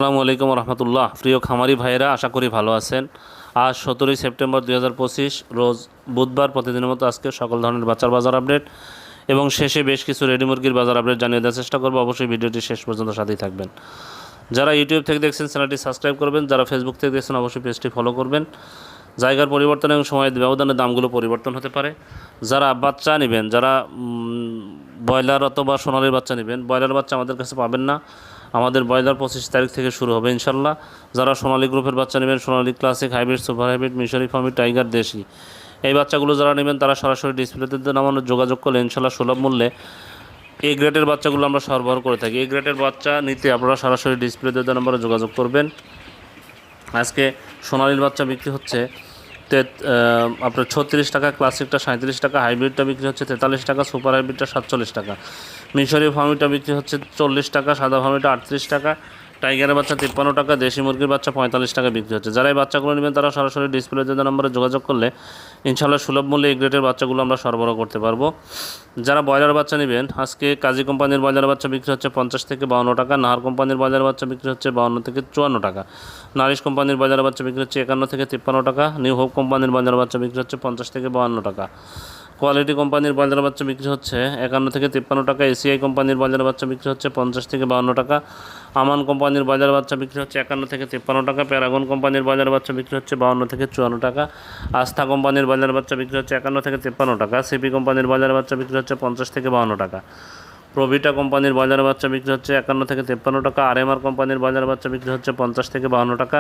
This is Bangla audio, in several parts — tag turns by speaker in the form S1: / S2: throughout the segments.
S1: আসসালামু আলাইকুম রহমতুল্লাহ। প্রিয় খামারি ভাইয়েরা, আশা করি ভালো আছেন। আজ 17 সেপ্টেম্বর 2025 রোজ বুধবার। প্রতিদিনের মতো আজকে সকল ধরনের বাচ্চার বাজার আপডেট এবং শেষে বেশ কিছু রেডি মুরগির বাজার আপডেট জানিয়ে দেওয়ার চেষ্টা করবো। অবশ্যই ভিডিওটি শেষ পর্যন্ত সাথেই থাকবেন। যারা ইউটিউব থেকে দেখছেন চ্যানেলটি সাবস্ক্রাইব করবেন, যারা ফেসবুক থেকে দেখছেন অবশ্যই পেজটি ফলো করবেন। জায়গার পরিবর্তন এবং সময়ের ব্যবধানে দামগুলো পরিবর্তন হতে পারে। যারা বাচ্চা নেবেন, যারা ব্রয়লার অথবা সোনালির বাচ্চা নেবেন, ব্রয়লার বাচ্চা আমাদের কাছে পাবেন না। আমাদের ব্রয়লার 25 তারিখ থেকে শুরু হবে ইনশাল্লাহ। যারা সোনালী গ্রুপের বাচ্চা নেবেন, Sonali classic, hybrid, super hybrid, মিশরি ফার্মি, টাইগার, দেশি, এই বাচ্চাগুলো যারা নেবেন তারা সরাসরি ডিসপ্লেতে নামানো যোগাযোগ করলে ইনশাল্লাহ সুলভ মূল্যে এই গ্রেডের বাচ্চাগুলো আমরা সরবরাহ করে থাকি। এই গ্রেডের বাচ্চা নিতে আপনারা সরাসরি ডিসপ্লেতে নাম্বারে যোগাযোগ করবেন। আজকে সোনালীর বাচ্চা বিক্রি হচ্ছে আপনার 36 টাকা, ক্লাসিকটা 37 টাকা, হাইব্রিডটা বিক্রি হচ্ছে 43 টাকা, সুপার হাইব্রিডটা 47 টাকা, মিশরি ফার্মিটা বিক্রি হচ্ছে 40 টাকা, সাদা ফার্মিটা 38 টাকা, টাইগারের বাচ্চা 53 টাকা, দেশি মুরগির বাচ্চা 45 টাকা বিক্রি হচ্ছে। যারা এই বাচ্চাগুলো নেবেন তারা সরাসরি ডিসপ্লেতে নম্বরে যোগাযোগ করলে ইনশাআল্লাহ সুলভ মূল্যে এই গ্রেডের বাচ্চাগুলো আমরা সরবরাহ করতে পারবো। যারা ব্রয়লার বাচ্চা নেবেন, আজকে কাজী কোম্পানির ব্রয়লার বাচ্চা বিক্রি হচ্ছে 50 থেকে 52 টাকা, নাহার কোম্পানির ব্রয়লার বাচ্চা বিক্রি হচ্ছে 52 থেকে 54 টাকা, নারিশ কোম্পানির ব্রয়লার বাচ্চা বিক্রি হচ্ছে 51 থেকে 53 টাকা, নিউ হোপ কোম্পানির ব্রয়লার বাচ্চা বিক্রি হচ্ছে 50 থেকে 52 টাকা, কোয়ালিটি কোম্পানির ব্রয়লার বাচ্চা বিক্রি হচ্ছে 51 থেকে 53 টাকা, এসিআই কোম্পানির ব্রয়লার বাচ্চা বিক্রি হচ্ছে 50 থেকে 52 টাকা, আমান কোম্পানির ব্রয়লার বাচ্চা বিক্রি হচ্ছে 51 থেকে 53 টাকা, প্যারাগন কোম্পানির ব্রয়লার বাচ্চা বিক্রি হচ্ছে 52 থেকে 54 টাকা, আস্থা কোম্পানির ব্রয়লার বাচ্চা বিক্রি হচ্ছে 51 থেকে 53 টাকা, সিপি কোম্পানির ব্রয়লার বাচ্চা বিক্রি হচ্ছে 50 থেকে 52 টাকা, প্রভিটা কোম্পানির ব্রয়লার বাচ্চা বিক্রি হচ্ছে 51 থেকে 53 টাকা, আরএমআর কোম্পানির ব্রয়লার বাচ্চা বিক্রি হচ্ছে 50 থেকে 52 টাকা,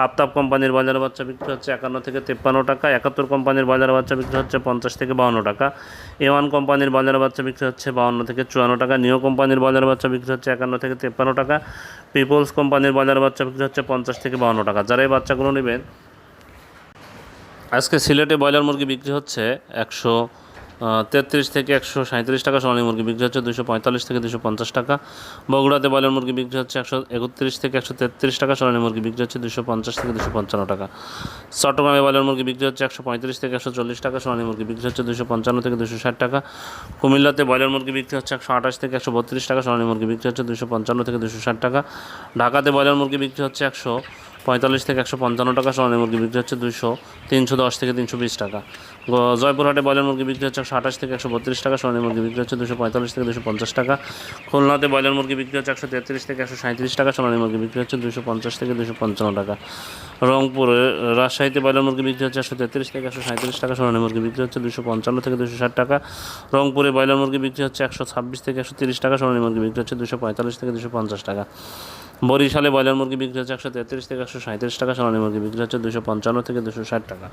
S1: আফতাব কোম্পানির ব্রয়লার বাচ্চা বিক্রি হচ্ছে 51 থেকে 53 টাকা, 71 কোম্পানির ব্রয়লার বাচ্চা বিক্রি হচ্ছে 50 থেকে 52 টাকা, এ1 কোম্পানির ব্রয়লার বাচ্চা বিক্রি হচ্ছে 52 থেকে 54 টাকা, নিও কোম্পানির ব্রয়লার বাচ্চা বিক্রি হচ্ছে 51 থেকে 53 টাকা, পিপলস কোম্পানির ব্রয়লার বাচ্চা বিক্রি হচ্ছে 50 থেকে 52 টাকা। যারা এই বাচ্চাগুলো নেবেন, আজকে সিলেটে ব্রয়লার মুরগি বিক্রি হচ্ছে 133 থেকে 137 টাকা, সোনালী মুরগি বিক্রি হচ্ছে 245 থেকে 250 টাকা, বগুড়াতে ব্রয়লার মুরগি বিক্রি হচ্ছে 131 থেকে 133 টাকা, সোনালী মুরগি বিক্রি হচ্ছে 250 থেকে 255 টাকা, চট্টগ্রামে ব্রয়লার মুরগি বিক্রি হচ্ছে 135 থেকে 140 টাকা, সোনালী মুরগি বিক্রি হচ্ছে 255 থেকে 260 টাকা, কুমিল্লাতে ব্রয়লার মুরগি বিক্রি হচ্ছে 128 থেকে 132 টাকা, সোনালী মুরগি বিক্রি হচ্ছে 255 থেকে 260 টাকা, ঢাকাতে ব্রয়লার মুরগি বিক্রি হচ্ছে 145 থেকে 155 টাকা, সোনালী মুরগি বিক্রি হচ্ছে 310 থেকে 320 টাকা, জয়পুরহাটে ব্রয়লার মুরগি বিক্রি হচ্ছে 128 থেকে 132 টাকা, সোনালী মুরগি বিক্রি হচ্ছে 245 থেকে 250 টাকা, খুলনাতে ব্রয়লার মুরগি বিক্রি হচ্ছে 133 থেকে 137 টাকা, সোনালী মুরগি বিক্রি হচ্ছে 250 থেকে 255 টাকা, রংপুরে রাজশাহীতে ব্রয়লার মুরগি বিক্রি হচ্ছে 133 থেকে 137 টাকা, সোনালী মুরগি বিক্রি হচ্ছে 255 থেকে 260 টাকা, রংপুরে ব্রয়লার মুরগি বিক্রি হচ্ছে 126 থেকে 130 টাকা, সোনালী মুরগি বিক্রি হচ্ছে 245 থেকে 250 টাকা, বরিশালে ব্রয়লার মুরগি বিক্রি হচ্ছে 133 থেকে 137 টাকা, সোনালী মুরগি বিক্রি হচ্ছে 255 থেকে 260 টাকা।